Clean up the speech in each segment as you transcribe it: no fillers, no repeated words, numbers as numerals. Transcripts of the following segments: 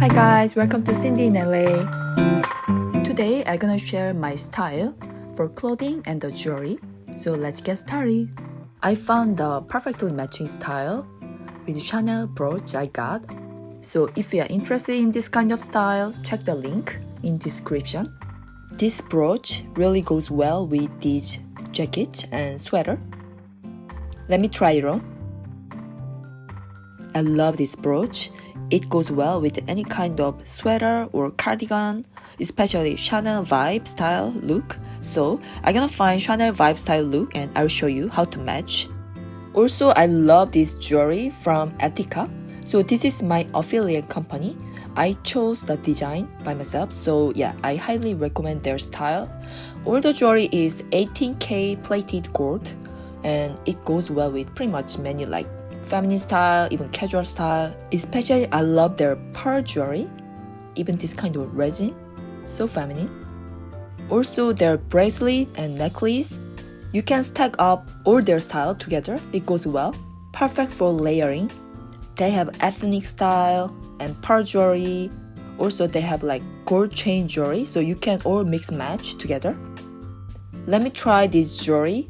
Hi guys, welcome to Cindy in LA. Today I'm gonna share my style for clothing and the jewelry. So let's get started. I found the perfectly matching style with Chanel brooch I got. So if you are interested in this kind of style, check the link in description. This brooch really goes well with these jackets and sweater. Let me try it on. I love this brooch. It goes well with any kind of sweater or cardigan, especially Chanel vibe style look. So I'm gonna find Chanel vibe style look and I'll show you how to match. Also, I love this jewelry from Ettika. So this is my affiliate company. I chose the design by myself. So yeah, I highly recommend their style. All the jewelry is 18K plated gold and it goes well with pretty much many like feminine style, even casual style. Especially I love their pearl jewelry, even this kind of resin, so feminine. Also their bracelet and necklace, you can stack up all their style together, it goes well, perfect for layering. They have ethnic style and pearl jewelry. Also they have like gold chain jewelry, so you can all mix match together. Let me try this jewelry.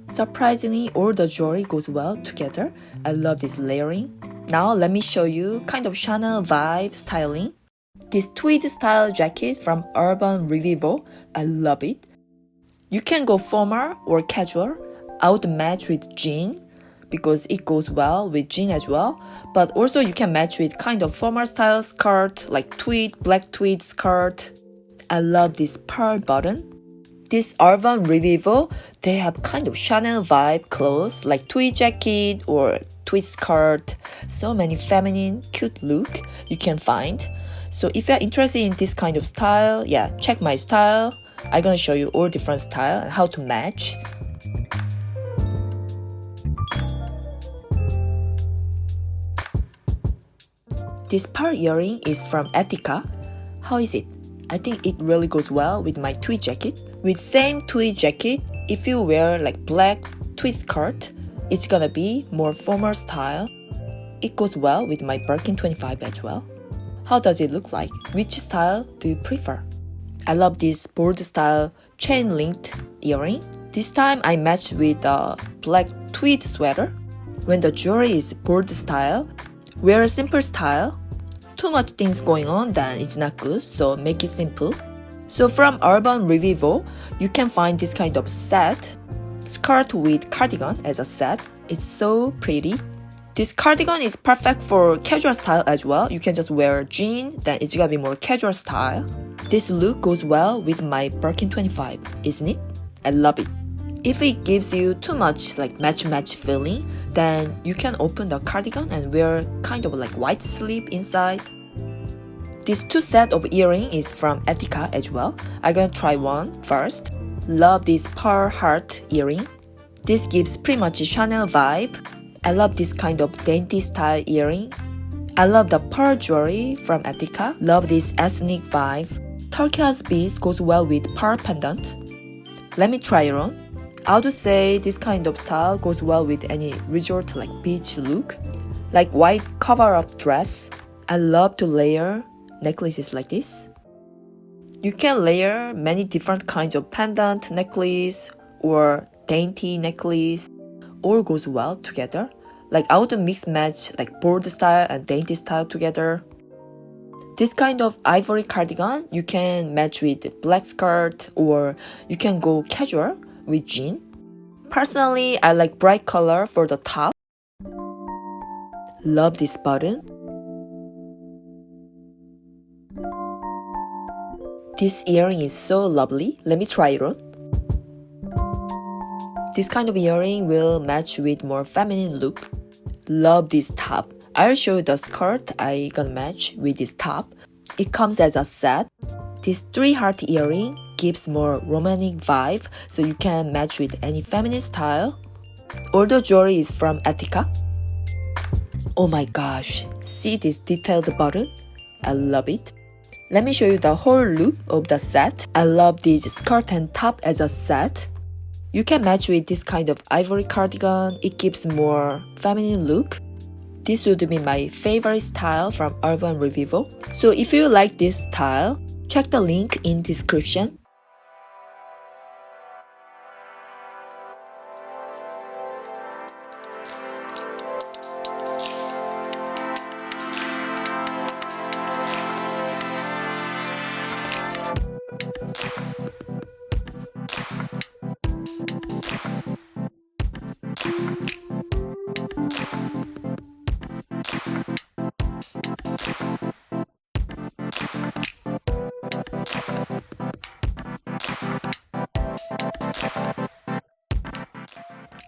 Surprisingly, all the jewelry goes well together. I love this layering. Now let me show you kind of Chanel vibe styling. This tweed style jacket from urbanrevivo, I love it. You can go formal or casual. I would match with jean because it goes well with jean as well. But also you can match with kind of formal style skirt like tweed, black tweed skirt. I love this pearl button. This urbanrevivo, they have kind of Chanel vibe clothes like tweed jacket or tweed skirt. So many feminine, cute look you can find. So if you're interested in this kind of style, yeah, check my style. I'm gonna show you all different style and how to match. This pearl earring is from Ettika. How is it? I think it really goes well with my tweed jacket. With same tweed jacket, if you wear like black tweed skirt, it's gonna be more formal style. It goes well with my Birkin 25 as well. How does it look like? Which style do you prefer? I love this bold style chain linked earring. This time I matched with a black tweed sweater. When the jewelry is bold style, wear a simple style. Too much things going on, then it's not good, so make it simple. So from urbanrevivo, you can find this kind of set, skirt with cardigan as a set. It's so pretty. This cardigan is perfect for casual style as well. You can just wear jean, then it's gonna be more casual style. This look goes well with my Birkin 25, isn't it? I love it. If it gives you too much like match feeling, then you can open the cardigan and wear kind of like white sleeve inside. This two set of earring is from Ettika as well. I'm gonna try one first. Love this pearl heart earring. This gives pretty much a Chanel vibe. I love this kind of dainty style earring. I love the pearl jewelry from Ettika. Love this ethnic vibe. Turquoise beads goes well with pearl pendant. Let me try it on. I would say this kind of style goes well with any resort like beach look. Like white cover-up dress. I love to layer necklaces like this. You can layer many different kinds of pendant necklace or dainty necklace. All goes well together. Like I would mix match like bold style and dainty style together. This kind of ivory cardigan you can match with black skirt or you can go casual with jean. Personally, I like bright color for the top. Love this button. This earring is so lovely. Let me try it on. This kind of earring will match with more feminine look. Love this top. I'll show you the skirt I gonna match with this top. It comes as a set. This 3-heart earring gives more romantic vibe, so you can match with any feminine style. All the jewelry is from Ettika. Oh my gosh, see this detailed button? I love it. Let me show you the whole look of the set. I love this skirt and top as a set. You can match with this kind of ivory cardigan. It gives more feminine look. This would be my favorite style from urbanrevivo. So if you like this style, check the link in description.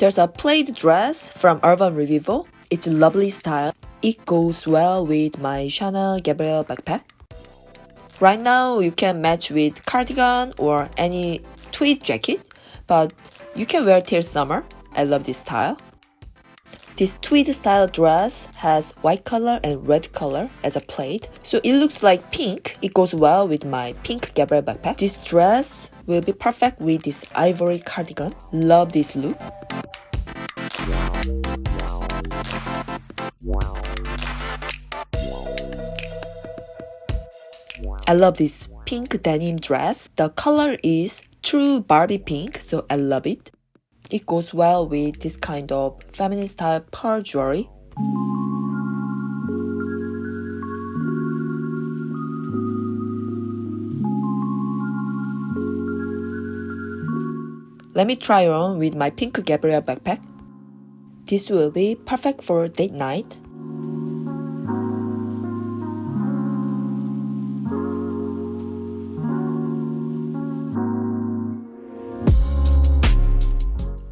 There's a plaid dress from urbanrevivo. It's a lovely style. It goes well with my Chanel Gabrielle backpack. Right now, you can match with cardigan or any tweed jacket, but you can wear till summer. I love this style. This tweed style dress has white color and red color as a plaid, so it looks like pink. It goes well with my pink Gabrielle backpack. This dress will be perfect with this ivory cardigan. Love this look. I love this pink denim dress. The color is true Barbie pink, so I love it. It goes well with this kind of feminine style pearl jewelry. Let me try on with my pink Gabrielle backpack. This will be perfect for date night.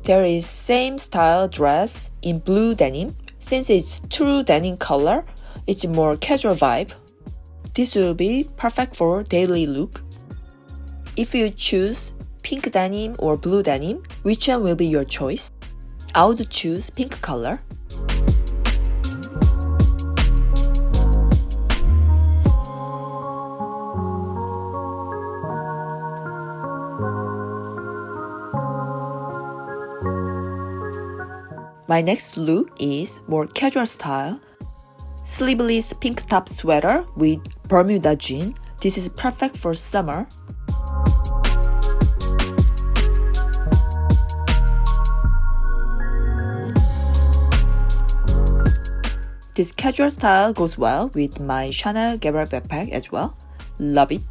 There is same style dress in blue denim. Since it's true denim color, it's more casual vibe. This will be perfect for daily look. If you choose pink denim or blue denim, which one will be your choice? I would choose pink color. My next look is more casual style. Sleeveless pink top sweater with Bermuda jean. This is perfect for summer. This casual style goes well with my Chanel Gabrielle backpack as well. Love it.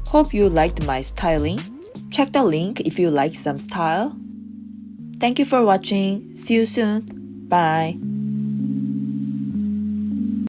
Hope you liked my styling. Check the link if you like some style. Thank you for watching. See you soon. Bye.